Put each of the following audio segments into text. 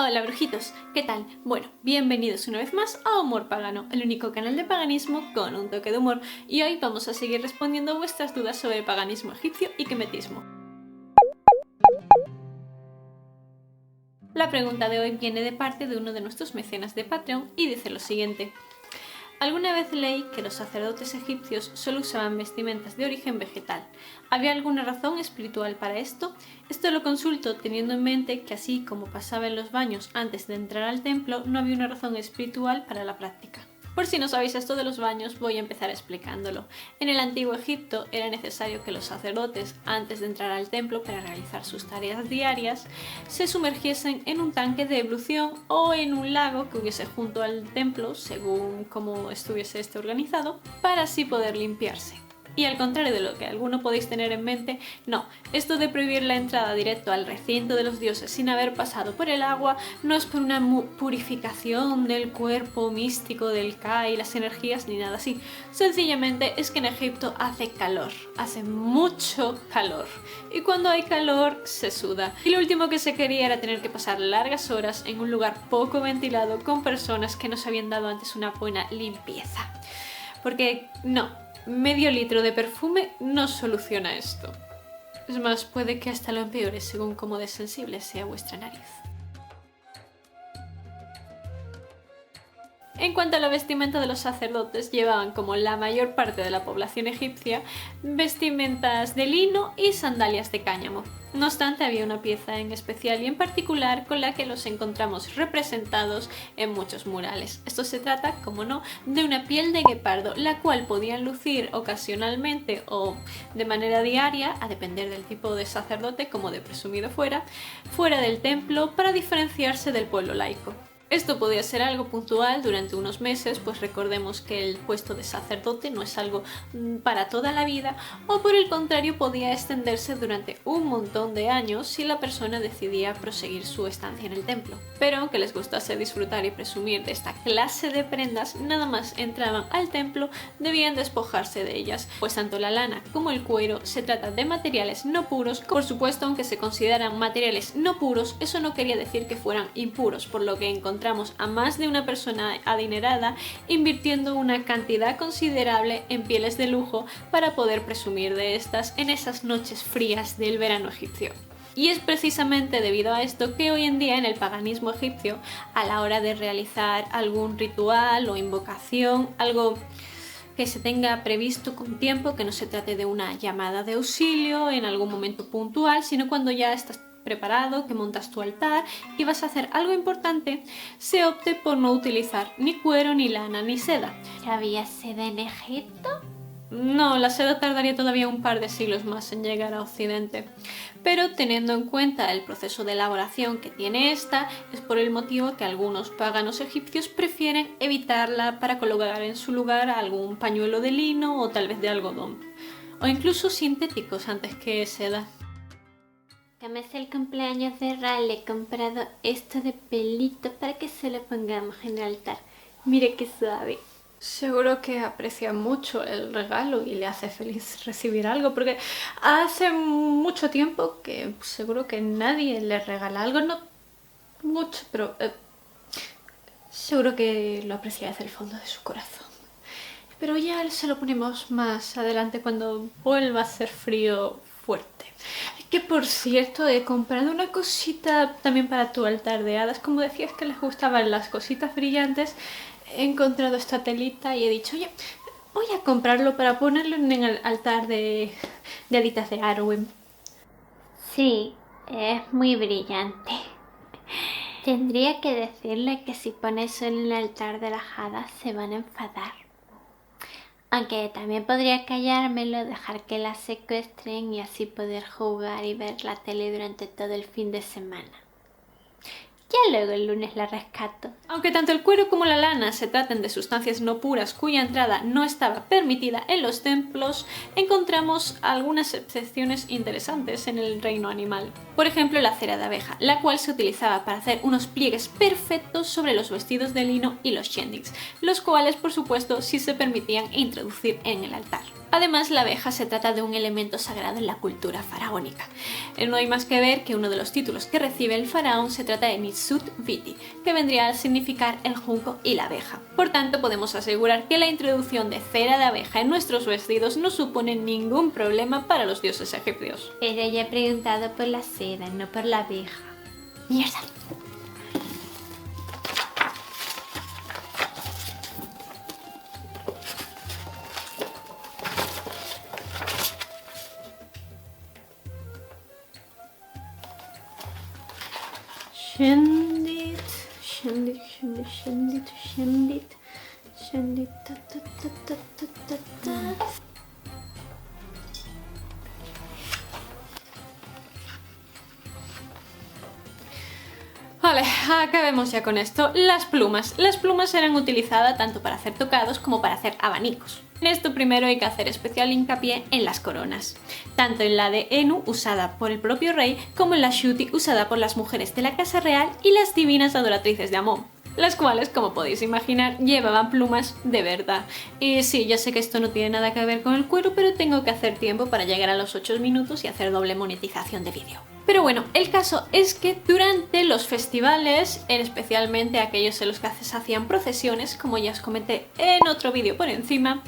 Hola brujitos, ¿qué tal? Bueno, bienvenidos una vez más a Humor Pagano, el único canal de paganismo con un toque de humor, y hoy vamos a seguir respondiendo vuestras dudas sobre el paganismo egipcio y quemetismo. La pregunta de hoy viene de parte de uno de nuestros mecenas de Patreon y dice lo siguiente. Alguna vez leí que los sacerdotes egipcios solo usaban vestimentas de origen vegetal. ¿Había alguna razón espiritual para esto? Esto lo consulto teniendo en mente que así como pasaba en los baños antes de entrar al templo, no había una razón espiritual para la práctica. Por si no sabéis esto de los baños, voy a empezar explicándolo. En el antiguo Egipto era necesario que los sacerdotes, antes de entrar al templo para realizar sus tareas diarias, se sumergiesen en un tanque de ebullición o en un lago que hubiese junto al templo, según cómo estuviese este organizado, para así poder limpiarse. Y al contrario de lo que alguno podéis tener en mente, no, esto de prohibir la entrada directo al recinto de los dioses sin haber pasado por el agua no es por una purificación del cuerpo místico del Ka y las energías ni nada así. Sencillamente es que en Egipto hace calor, hace mucho calor. Y cuando hay calor se suda. Y lo último que se quería era tener que pasar largas horas en un lugar poco ventilado con personas que no se habían dado antes una buena limpieza. Porque no. Medio litro de perfume no soluciona esto. Es más, puede que hasta lo empeore según cómo de sensible sea vuestra nariz. En cuanto a la vestimenta de los sacerdotes, llevaban, como la mayor parte de la población egipcia, vestimentas de lino y sandalias de cáñamo. No obstante, había una pieza en especial y en particular con la que los encontramos representados en muchos murales. Esto se trata, como no, de una piel de guepardo, la cual podían lucir ocasionalmente o de manera diaria, a depender del tipo de sacerdote, como de presumido fuera del templo, para diferenciarse del pueblo laico. Esto podía ser algo puntual durante unos meses, pues recordemos que el puesto de sacerdote no es algo para toda la vida, o por el contrario podía extenderse durante un montón de años si la persona decidía proseguir su estancia en el templo. Pero aunque les gustase disfrutar y presumir de esta clase de prendas, nada más entraban al templo debían despojarse de ellas, pues tanto la lana como el cuero se tratan de materiales no puros. Por supuesto, aunque se consideran materiales no puros, eso no quería decir que fueran impuros, por lo que encontramos a más de una persona adinerada invirtiendo una cantidad considerable en pieles de lujo para poder presumir de estas en esas noches frías del verano egipcio. Y es precisamente debido a esto que hoy en día en el paganismo egipcio, a la hora de realizar algún ritual o invocación, algo que se tenga previsto con tiempo, que no se trate de una llamada de auxilio en algún momento puntual, sino cuando ya estás preparado, que montas tu altar y vas a hacer algo importante, se opte por no utilizar ni cuero, ni lana, ni seda. ¿Ya había seda en Egipto? No, la seda tardaría todavía un par de siglos más en llegar a Occidente. Pero teniendo en cuenta el proceso de elaboración que tiene esta, es por el motivo que algunos paganos egipcios prefieren evitarla para colocar en su lugar algún pañuelo de lino o tal vez de algodón. O incluso sintéticos antes que seda. Como es el cumpleaños de Ral, le he comprado esto de pelito para que se lo pongamos en el altar. Mire qué suave. Seguro que aprecia mucho el regalo y le hace feliz recibir algo, porque hace mucho tiempo que seguro que nadie le regala algo, no mucho, pero seguro que lo aprecia desde el fondo de su corazón. Pero ya se lo ponemos más adelante cuando vuelva a hacer frío fuerte. Que por cierto, he comprado una cosita también para tu altar de hadas. Como decías que les gustaban las cositas brillantes, he encontrado esta telita y he dicho, oye, voy a comprarlo para ponerlo en el altar de haditas de Arwen. Sí, es muy brillante. Tendría que decirle que si pone eso en el altar de las hadas se van a enfadar. Aunque también podría callármelo, dejar que las secuestren y así poder jugar y ver la tele durante todo el fin de semana. Ya luego el lunes la rescato. Aunque tanto el cuero como la lana se traten de sustancias no puras cuya entrada no estaba permitida en los templos, encontramos algunas excepciones interesantes en el reino animal. Por ejemplo, la cera de abeja, la cual se utilizaba para hacer unos pliegues perfectos sobre los vestidos de lino y los shendings, los cuales por supuesto sí se permitían introducir en el altar. Además, la abeja se trata de un elemento sagrado en la cultura faraónica. No hay más que ver que uno de los títulos que recibe el faraón se trata de Nissut Viti, que vendría a significar el junco y la abeja. Por tanto, podemos asegurar que la introducción de cera de abeja en nuestros vestidos no supone ningún problema para los dioses egipcios. Pero ya he preguntado por la seda, no por la abeja. ¡Mierda! Shendit, Shendit, Shendit, Shendit, Shendit, Shendit, ta ta ta ta ta ta ta. Vale, acabemos ya con esto. Las plumas. Las plumas eran utilizadas tanto para hacer tocados como para hacer abanicos. En esto primero hay que hacer especial hincapié en las coronas, tanto en la de Enu usada por el propio rey como en la Shuti usada por las mujeres de la casa real y las divinas adoratrices de Amón, las cuales, como podéis imaginar, llevaban plumas de verdad. Y sí, ya sé que esto no tiene nada que ver con el cuero, pero tengo que hacer tiempo para llegar a los 8 minutos y hacer doble monetización de vídeo. Pero bueno, el caso es que durante los festivales, especialmente aquellos en los que se hacían procesiones, como ya os comenté en otro vídeo por encima,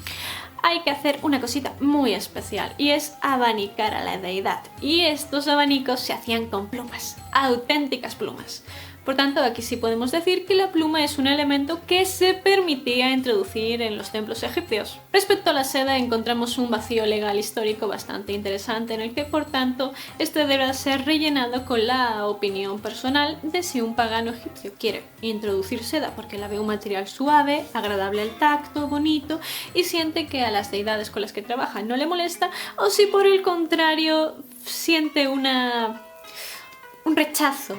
hay que hacer una cosita muy especial y es abanicar a la deidad. Y estos abanicos se hacían con plumas, auténticas plumas. Por tanto, aquí sí podemos decir que la pluma es un elemento que se permitía introducir en los templos egipcios. Respecto a la seda, encontramos un vacío legal histórico bastante interesante en el que, por tanto, este deberá ser rellenado con la opinión personal de si un pagano egipcio quiere introducir seda porque la ve un material suave, agradable al tacto, bonito y siente que a las deidades con las que trabaja no le molesta, o si por el contrario siente un rechazo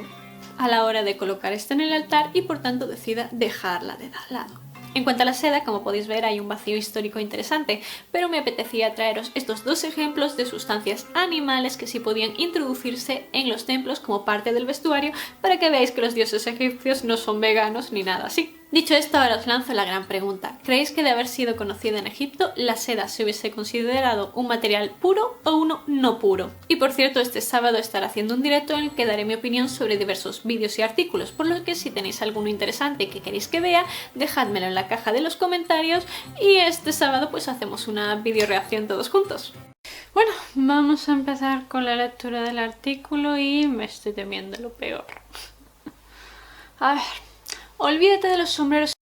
a la hora de colocar esto en el altar y por tanto decida dejarla de lado. En cuanto a la seda, como podéis ver, hay un vacío histórico interesante, pero me apetecía traeros estos dos ejemplos de sustancias animales que sí podían introducirse en los templos como parte del vestuario para que veáis que los dioses egipcios no son veganos ni nada así. Dicho esto, ahora os lanzo la gran pregunta. ¿Creéis que de haber sido conocida en Egipto, la seda se hubiese considerado un material puro o uno no puro? Y por cierto, este sábado estaré haciendo un directo en el que daré mi opinión sobre diversos vídeos y artículos, por lo que si tenéis alguno interesante que queréis que vea, dejádmelo en la caja de los comentarios y este sábado pues hacemos una video reacción todos juntos. Bueno, vamos a empezar con la lectura del artículo y me estoy temiendo lo peor. A ver. Olvídate de los sombreros